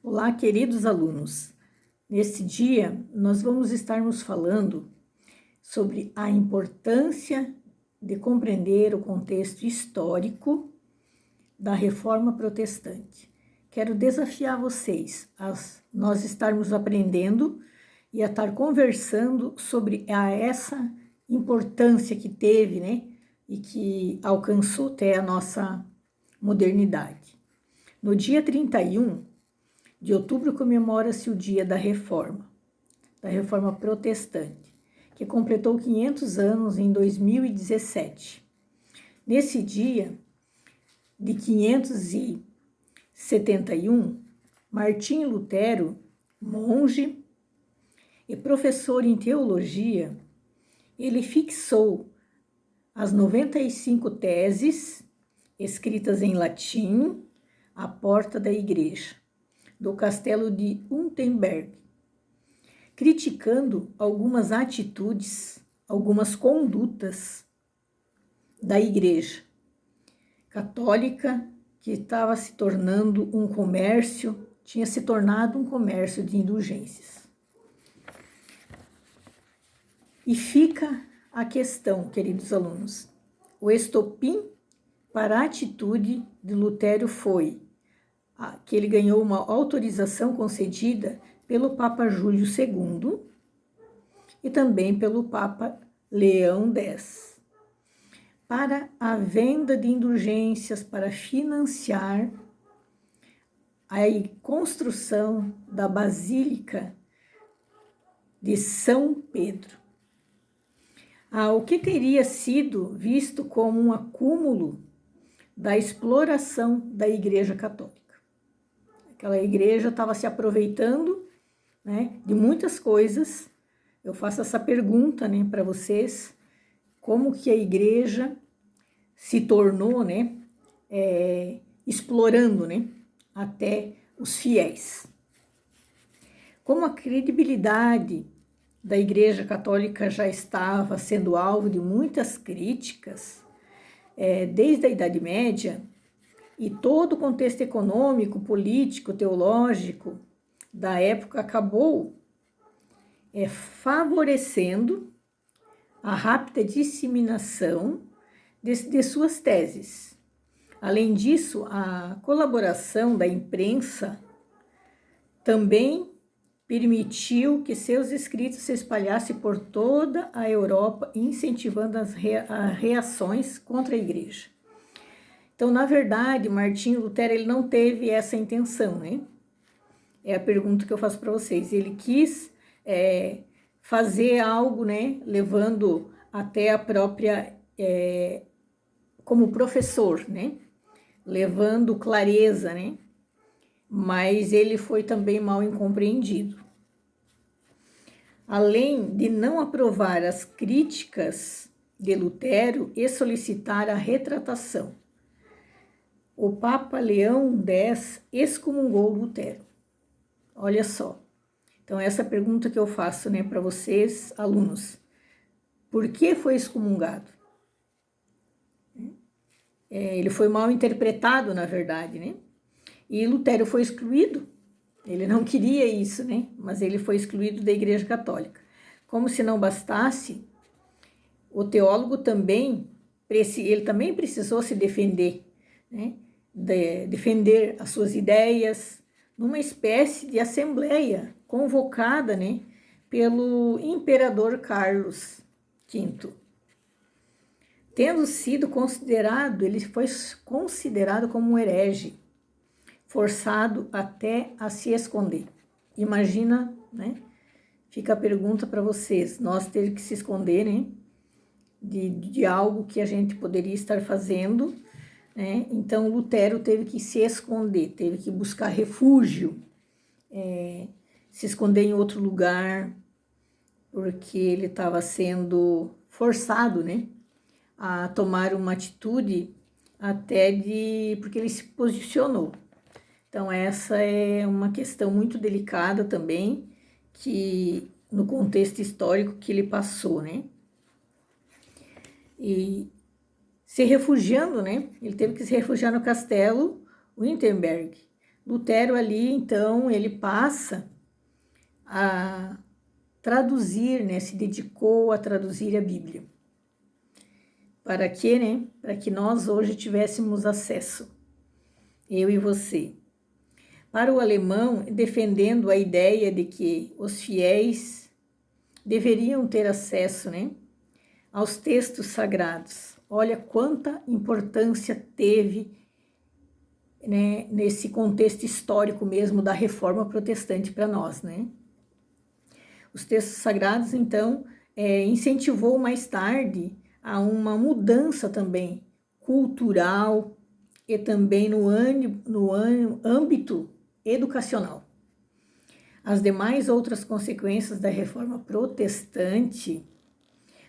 Olá, queridos alunos. Nesse dia, nós vamos estarmos falando sobre a importância de compreender o contexto histórico da Reforma Protestante. Quero desafiar vocês a nós estarmos aprendendo e a estar conversando sobre essa importância que teve, né, e que alcançou até a nossa modernidade. No dia 31 de outubro comemora-se o dia da Reforma Protestante, que completou 500 anos em 2017. Nesse dia de 571, Martinho Lutero, monge e professor em teologia, ele fixou as 95 teses escritas em latim à porta da igreja do castelo de Wittenberg, criticando algumas atitudes, algumas condutas da igreja católica, que estava se tornando um comércio, tinha se tornado um comércio de indulgências. E fica a questão, queridos alunos, o estopim para a atitude de Lutero foi que ele ganhou uma autorização concedida pelo Papa Júlio II e também pelo Papa Leão X para a venda de indulgências para financiar a construção da Basílica de São Pedro. O que teria sido visto como um acúmulo da exploração da Igreja Católica. Aquela igreja estava se aproveitando, né, de muitas coisas. Eu faço essa pergunta, né, para vocês, como que a igreja se tornou, né, explorando, né, até os fiéis. Como a credibilidade da Igreja Católica já estava sendo alvo de muitas críticas, desde a Idade Média, e todo o contexto econômico, político, teológico da época acabou favorecendo a rápida disseminação de suas teses. Além disso, a colaboração da imprensa também permitiu que seus escritos se espalhassem por toda a Europa, incentivando as reações contra a igreja. Então, na verdade, Martinho Lutero ele não teve essa intenção, né? É a pergunta que eu faço para vocês. Ele quis fazer algo, né? Levando até a própria, como professor, né? Levando clareza, né? Mas ele foi também mal incompreendido. Além de não aprovar as críticas de Lutero e solicitar a retratação, o Papa Leão X excomungou Lutero. Olha só. Então, essa pergunta que eu faço, né, para vocês, alunos. Por que foi excomungado? Ele foi mal interpretado, na verdade, né? E Lutero foi excluído. Ele não queria isso, né? Mas ele foi excluído da Igreja Católica. Como se não bastasse, o teólogo também, ele também precisou se defender, né? Defender as suas ideias numa espécie de assembleia convocada, né, pelo imperador Carlos V. Tendo sido considerado, ele foi considerado como um herege, forçado até a se esconder. Imagina, né? Fica a pergunta para vocês, nós ter que se esconder, né, de algo que a gente poderia estar fazendo, né? Então, Lutero teve que se esconder, teve que buscar refúgio, se esconder em outro lugar, porque ele estava sendo forçado, né, a tomar uma atitude porque ele se posicionou. Então, essa é uma questão muito delicada também, que no contexto histórico que ele passou, né? E se refugiando, né? Ele teve que se refugiar no castelo Wittenberg, Lutero ali, então, ele passa a traduzir, né? Se dedicou a traduzir a Bíblia. Para quê, né? Para que nós hoje tivéssemos acesso, eu e você. Para o alemão, defendendo a ideia de que os fiéis deveriam ter acesso, né, aos textos sagrados. Olha quanta importância teve, né, nesse contexto histórico mesmo da Reforma Protestante para nós, né? Os textos sagrados, então, incentivou mais tarde a uma mudança também cultural e também no âmbito educacional. As demais outras consequências da Reforma Protestante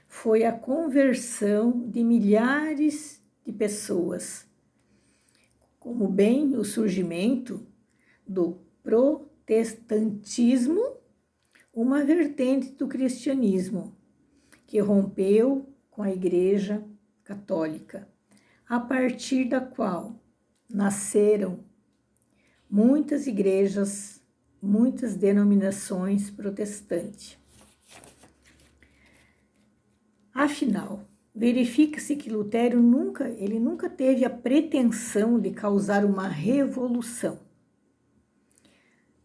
foi a conversão de milhares de pessoas, como bem o surgimento do protestantismo, uma vertente do cristianismo que rompeu com a Igreja Católica, a partir da qual nasceram muitas igrejas, muitas denominações protestantes. Afinal, verifica-se que Lutero nunca teve a pretensão de causar uma revolução,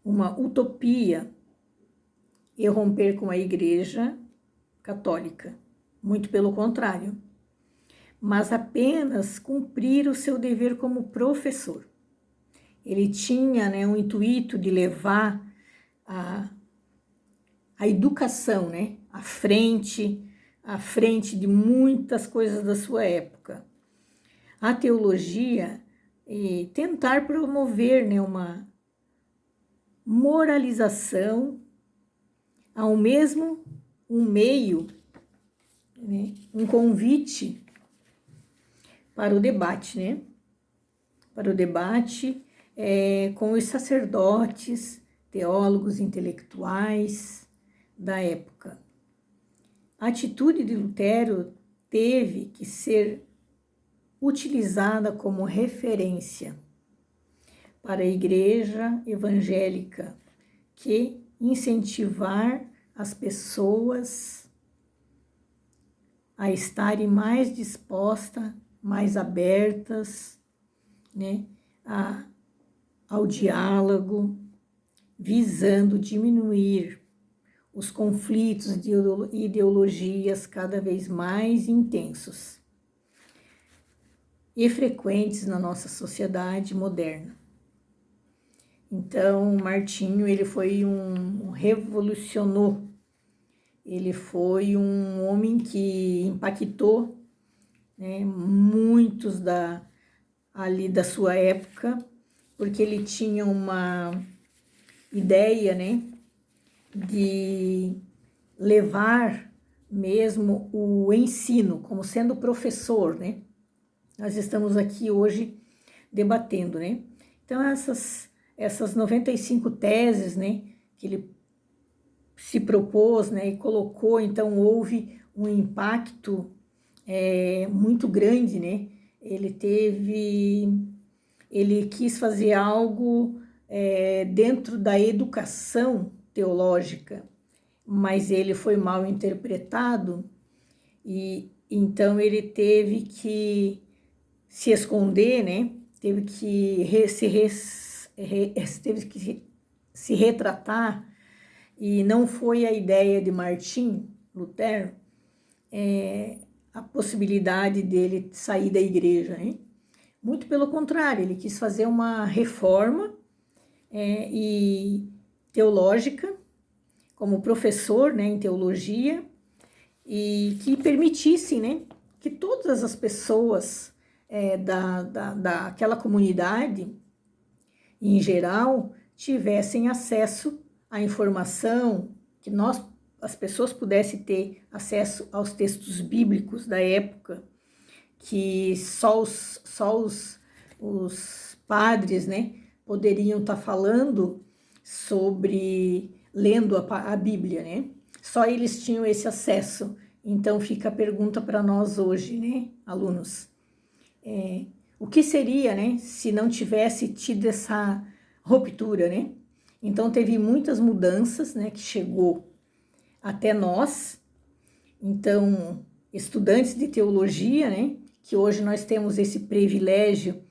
uma utopia e romper com a Igreja Católica. Muito pelo contrário, mas apenas cumprir o seu dever como professor. Ele tinha, né, um intuito de levar a educação, né, à frente de muitas coisas da sua época. A teologia e tentar promover, né, uma moralização, ao mesmo um meio, né, um convite para o debate, né? Para o debate com os sacerdotes, teólogos, intelectuais da época. A atitude de Lutero teve que ser utilizada como referência para a igreja evangélica, que incentivar as pessoas a estarem mais dispostas, mais abertas, né, ao diálogo, visando diminuir os conflitos de ideologias cada vez mais intensos e frequentes na nossa sociedade moderna. Então, Martinho, ele foi revolucionou, ele foi um homem que impactou, né, muitos ali da sua época, porque ele tinha uma ideia, né, de levar mesmo o ensino, como sendo professor, né? Nós estamos aqui hoje debatendo, né? Então, essas 95 teses, né, que ele se propôs, né, e colocou, então houve um impacto muito grande, né? Ele quis fazer algo dentro da educação teológica, mas ele foi mal interpretado e então ele teve que se esconder, né? Teve que se retratar, e não foi a ideia de Martim Lutero a possibilidade dele sair da igreja, né? Muito pelo contrário, ele quis fazer uma reforma e teológica, como professor, né, em teologia, e que permitisse, né, que todas as pessoas daquela comunidade, em geral, tivessem acesso à informação, que as pessoas pudessem ter acesso aos textos bíblicos da época, que só os padres, né, poderiam estar falando sobre, lendo a Bíblia, né? Só eles tinham esse acesso. Então fica a pergunta para nós hoje, né, alunos? O que seria, né, se não tivesse tido essa ruptura, né? Então teve muitas mudanças, né, que chegou até nós. Então, estudantes de teologia, né, que hoje nós temos esse privilégio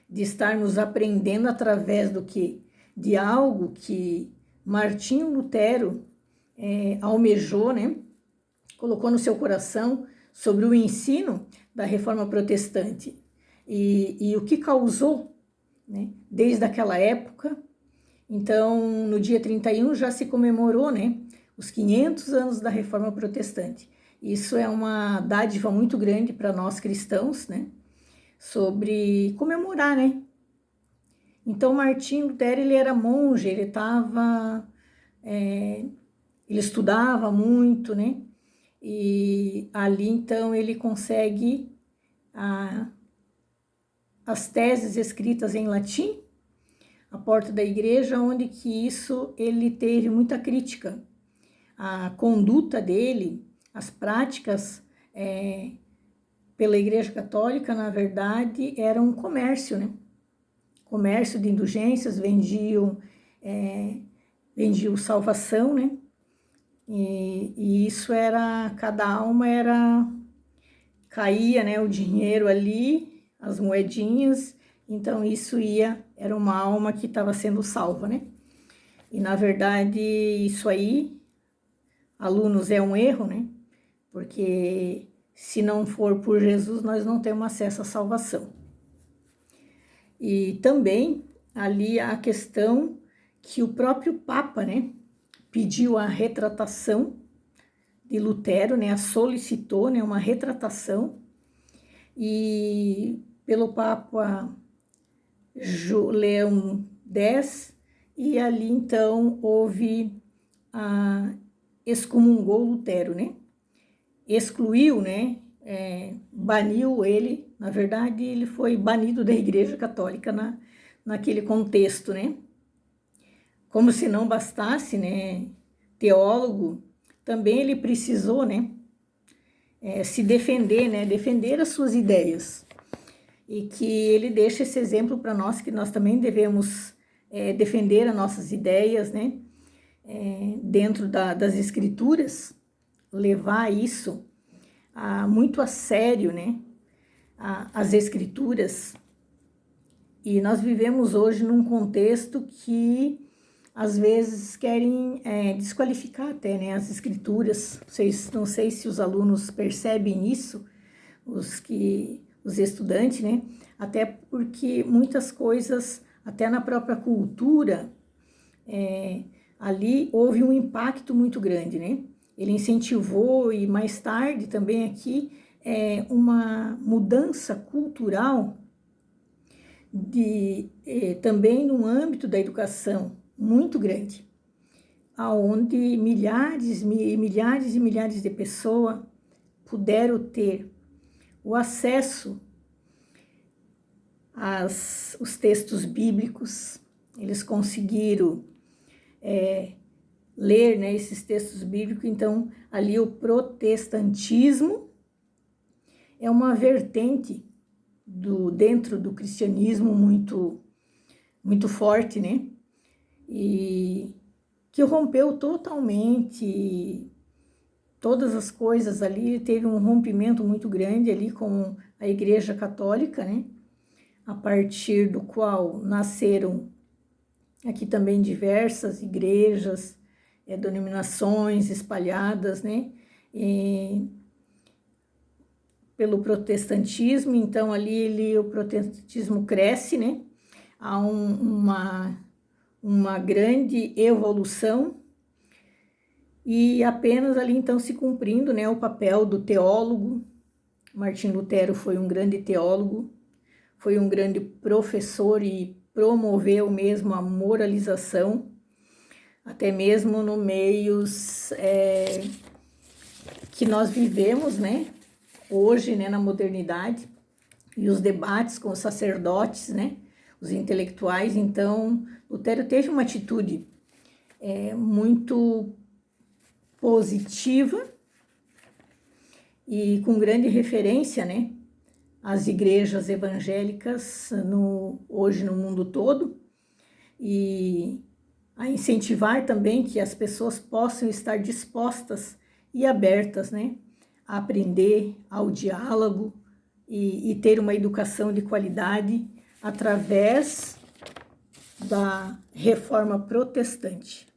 de estarmos aprendendo através do que? De algo que Martinho Lutero almejou, né, colocou no seu coração sobre o ensino da Reforma Protestante e o que causou, né, desde aquela época. Então, no dia 31 já se comemorou, né, os 500 anos da Reforma Protestante. Isso é uma dádiva muito grande para nós cristãos, né, sobre comemorar, né. Então, Martinho Lutero, ele era monge, ele estudava muito, né, e ali, então, ele consegue as teses escritas em latim, a porta da igreja, onde que isso ele teve muita crítica. A conduta dele, as práticas pela Igreja Católica, na verdade, era um comércio, né? Comércio de indulgências, vendiam salvação, né? E isso era, cada alma caía, né, o dinheiro ali, as moedinhas, então isso era uma alma que estava sendo salva, né? E na verdade isso aí, alunos, é um erro, né? Porque se não for por Jesus, nós não temos acesso à salvação. E também ali a questão que o próprio Papa, né, pediu a retratação de Lutero, né, a solicitou, né, uma retratação, e pelo Papa Leão X, e ali então houve excomungou Lutero, né, excluiu, né, baniu ele, na verdade ele foi banido da Igreja Católica naquele contexto, né. Como se não bastasse, né, teólogo, também ele precisou, né, se defender, né, defender as suas ideias. E que ele deixa esse exemplo para nós, que nós também devemos defender as nossas ideias, né, dentro das escrituras, levar isso muito a sério, né, as escrituras. E nós vivemos hoje num contexto que às vezes querem desqualificar até, né, as escrituras. Não sei se os alunos percebem isso, os estudantes, né, até porque muitas coisas, até na própria cultura, ali houve um impacto muito grande, né, ele incentivou, e mais tarde também aqui, uma mudança cultural também no âmbito da educação, muito grande, aonde milhares e milhares e milhares de pessoas puderam ter o acesso aos textos bíblicos. Eles conseguiram ler, né, esses textos bíblicos. Então, ali o protestantismo é uma vertente dentro do cristianismo muito, muito forte, né? E que rompeu totalmente todas as coisas ali, teve um rompimento muito grande ali com a Igreja Católica, né? A partir do qual nasceram aqui também diversas igrejas, denominações espalhadas, né? Pelo protestantismo. Então ali o protestantismo cresce, né? Há uma grande evolução, e apenas ali então se cumprindo, né, o papel do teólogo. Martinho Lutero foi um grande teólogo, foi um grande professor e promoveu mesmo a moralização, até mesmo no meios que nós vivemos, né, hoje, né, na modernidade, e os debates com os sacerdotes, né, os intelectuais. Então, Lutero teve uma atitude muito positiva e com grande referência, né, às igrejas evangélicas hoje no mundo todo. e a incentivar também que as pessoas possam estar dispostas e abertas, né, a aprender, ao diálogo e ter uma educação de qualidade através da reforma protestante.